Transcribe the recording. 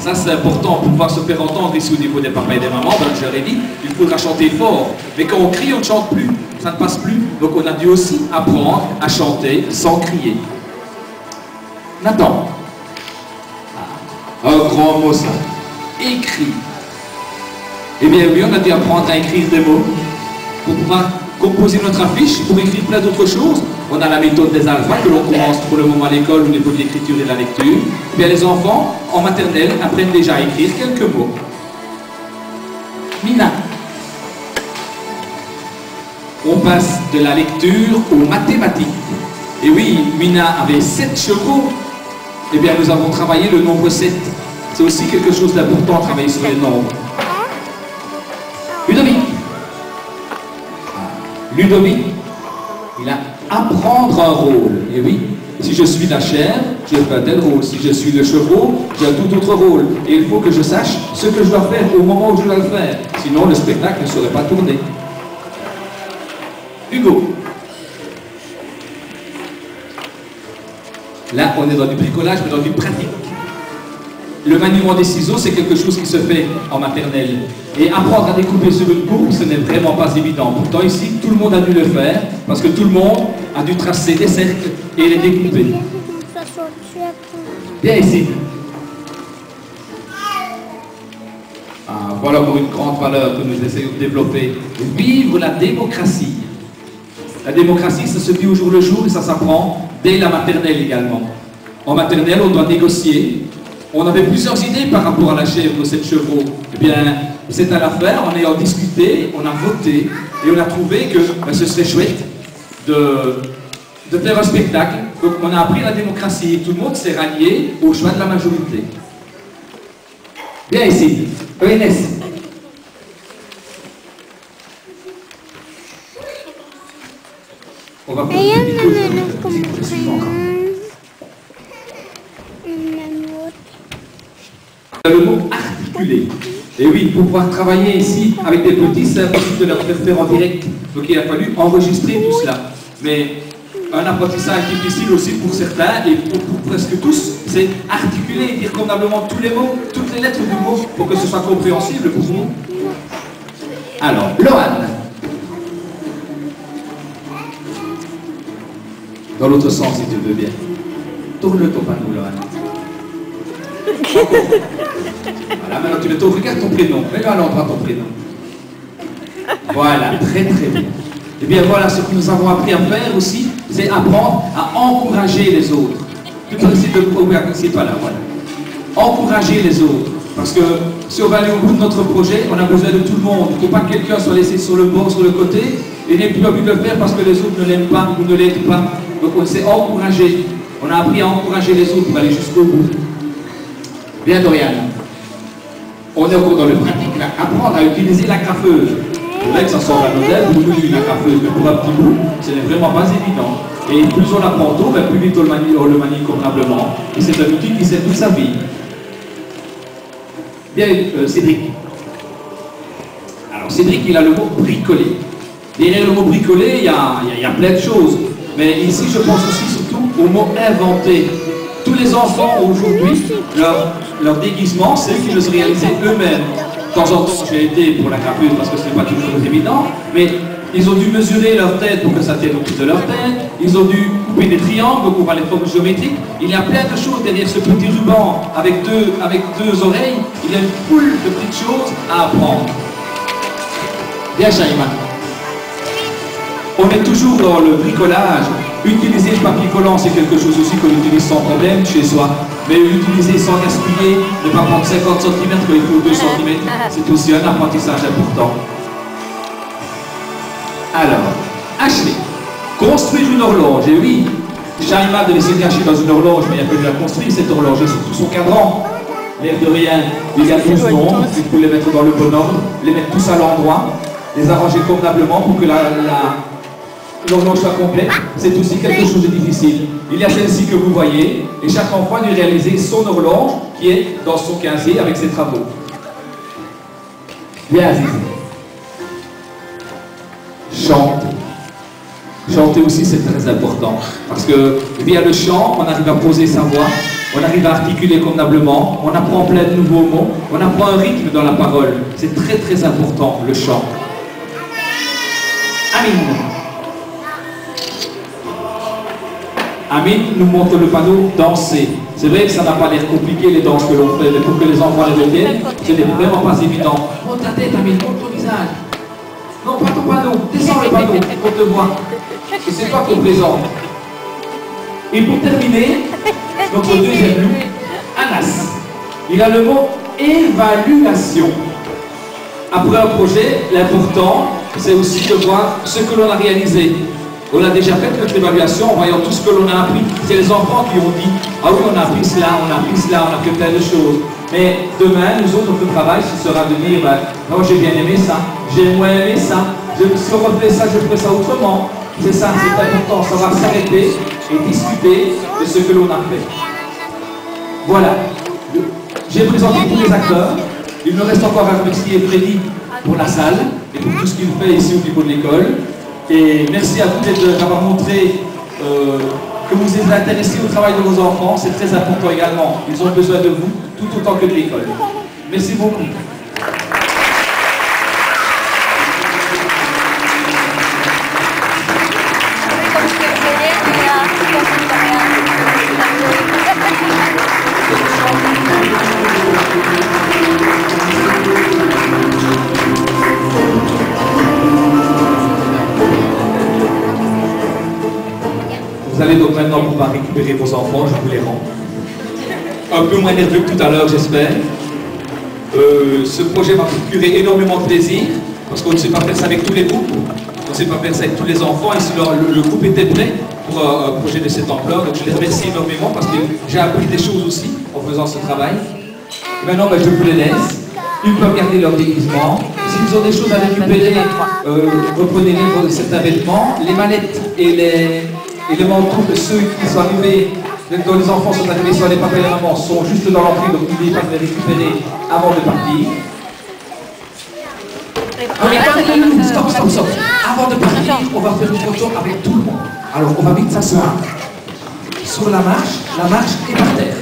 Ça, c'est important pour pouvoir se faire entendre ici au niveau des papas et des mamans. Ben, je l'ai dit, il faudra chanter fort. Mais quand on crie, on ne chante plus. Ça ne passe plus. Donc, on a dû aussi apprendre à chanter sans crier. Nathan. Un grand mot, ça. Écrit. Eh bien, oui, on a dû apprendre à écrire des mots pour pouvoir composer notre affiche, pour écrire plein d'autres choses. On a la méthode des alphas que l'on commence pour le moment à l'école au niveau de l'écriture et de la lecture. Eh bien, les enfants, en maternelle, apprennent déjà à écrire quelques mots. Mina. On passe de la lecture aux mathématiques. Et oui, Mina avait 7 chevaux. Eh bien, nous avons travaillé le nombre 7. C'est aussi quelque chose d'important, travailler sur les nombres. Ludovic. Ludovic, il a apprendre un rôle. Et oui, si je suis la chair, je fais un tel rôle. Si je suis le chevreau, j'ai un tout autre rôle. Et il faut que je sache ce que je dois faire au moment où je dois le faire. Sinon, le spectacle ne serait pas tourné. Hugo. Là, on est dans du bricolage, mais dans du pratique. Le maniement des ciseaux, c'est quelque chose qui se fait en maternelle. Et apprendre à découper sur une courbe, ce n'est vraiment pas évident. Pourtant, ici, tout le monde a dû le faire, parce que tout le monde a dû tracer des cercles et les découper. Bien ici. Voilà pour une grande valeur que nous essayons de développer. Vivre la démocratie. La démocratie, ça se vit au jour le jour et ça s'apprend dès la maternelle également. En maternelle, on doit négocier. On avait plusieurs idées par rapport à la chèvre de 7 chevaux. Eh bien, c'est à la fin, en ayant discuté, on a voté et on a trouvé que ce serait chouette de faire un spectacle. Donc on a appris la démocratie et tout le monde s'est rallié au choix de la majorité. Bien ici, ENS. On va faire une petite pause. Le mot articulé. Et oui, pour pouvoir travailler ici avec des petits, c'est impossible de leur faire en direct. Donc il a fallu enregistrer tout cela. Mais un apprentissage difficile aussi pour certains, et pour presque tous, c'est articuler et dire convenablement tous les mots, toutes les lettres du mot, pour que ce soit compréhensible pour vous. Alors, Lohan. Dans l'autre sens, si tu veux bien. Tourne ton panneau, Lohan. Voilà, maintenant tu le tournes, regarde ton prénom. Mets-le à l'endroit ton prénom. Voilà, très très bien. Et bien voilà, ce que nous avons appris à faire aussi, c'est apprendre à encourager les autres. Tout le principe de programme, c'est pas là, voilà. Encourager les autres. Parce que si on va aller au bout de notre projet, on a besoin de tout le monde. Il ne faut pas que quelqu'un soit laissé sur le bord, sur le côté, et n'ait plus envie de le faire parce que les autres ne l'aiment pas ou ne l'aident pas. Donc on s'est encouragé. On a appris à encourager les autres pour aller jusqu'au bout. Bien, Dorian. On est encore dans le pratique, là. Apprendre à utiliser la graffeuse. C'est vrai que ça sort un modèle pour nous, la graffeuse, mais pour un petit bout, ce n'est vraiment pas évident. Et plus on apprend tôt, plus vite on le manie convenablement. Et c'est un outil qui sert toute sa vie. Bien, Cédric. Alors, Cédric, il a le mot bricoler. Derrière le mot bricoler, il y a plein de choses. Mais ici, je pense aussi surtout au mot inventer. Tous les enfants aujourd'hui, leur déguisement, c'est qu'ils le réalisent eux-mêmes. De temps en temps, j'ai été pour la graffure parce que ce n'est pas toujours évident, mais ils ont dû mesurer leur tête pour que ça tienne au pied de leur tête, ils ont dû couper des triangles pour voir les formes géométriques. Il y a plein de choses derrière ce petit ruban avec deux oreilles, il y a une foule de petites choses à apprendre. Bien, Shaïma. On est toujours dans le bricolage. Utiliser le papier collant, c'est quelque chose aussi qu'on utilise sans problème chez soi. Mais l'utiliser sans gaspiller, ne pas prendre 50 cm quand il faut 2 cm, c'est aussi un apprentissage important. Alors, Ashley, construire une horloge. Et oui, Shaïma devait se cacher dans une horloge, mais il a fallu la construire cette horloge, et surtout son cadran. L'air de rien, il y a 12 nombres, il faut les mettre dans le bon ordre, les mettre tous à l'endroit, les arranger convenablement pour que l'horloge soit complète. C'est aussi quelque chose de difficile. Il y a celle-ci que vous voyez, et chaque enfant doit réaliser son horloge qui est dans son casier avec ses travaux. Bien, Aziz. Chanter. Chanter aussi, c'est très important. Parce que via le chant, on arrive à poser sa voix, On arrive à articuler convenablement, on apprend plein de nouveaux mots, on apprend un rythme dans la parole. C'est très très important, le chant. Amin. Amin nous montre le panneau danser. C'est vrai que ça n'a pas l'air compliqué les danses que l'on fait, mais pour que les enfants les retiennent, ce n'est vraiment pas évident. Monte ta tête, Amin, monte ton visage. Non, pas ton panneau, descends le panneau, on te voit. Et c'est toi qu'on présente. Et pour terminer, notre deuxième loup, Anas. Il a le mot évaluation. Après un projet, l'important, c'est aussi de voir ce que l'on a réalisé. On a déjà fait notre évaluation en voyant tout ce que l'on a appris. C'est les enfants qui ont dit « Ah oui, on a appris cela, on a appris cela, on a fait plein de choses. » Mais demain, nous autres, notre travail, ce sera de dire « Oh, j'ai bien aimé ça, j'ai moins aimé ça, si on refait ça, je ferai ça autrement. » C'est ça, c'est important, savoir s'arrêter et discuter de ce que l'on a fait. Voilà. J'ai présenté tous les acteurs. Il me reste encore à remercier Freddy pour la salle et pour tout ce qu'il fait ici au niveau de l'école. Et merci à vous d'avoir montré que vous êtes intéressés au travail de vos enfants. C'est très important également. Ils ont besoin de vous tout autant que de l'école. Merci beaucoup. Vous allez donc maintenant pouvoir récupérer vos enfants, je vous les rends. Un peu moins nerveux que tout à l'heure, j'espère. Ce projet m'a procuré énormément de plaisir, parce qu'on ne sait pas faire ça avec tous les groupes, on ne sait pas faire ça avec tous les enfants, et si le groupe était prêt pour un projet de cette ampleur, donc je les remercie énormément, parce que j'ai appris des choses aussi en faisant ce travail. Et maintenant, je vous les laisse. Ils peuvent garder leur déguisement. S'ils ont des choses à récupérer, reprenez-les certains vêtements, les manettes et les manteaux de ceux qui sont arrivés, dont les enfants sont arrivés sur les papiers de maman, sont juste dans l'entrée, donc n'oubliez pas de les récupérer avant de partir. Stop. Avant de partir, on va faire une photo avec tout le monde. Alors, on va vite s'asseoir sur la marche est par terre.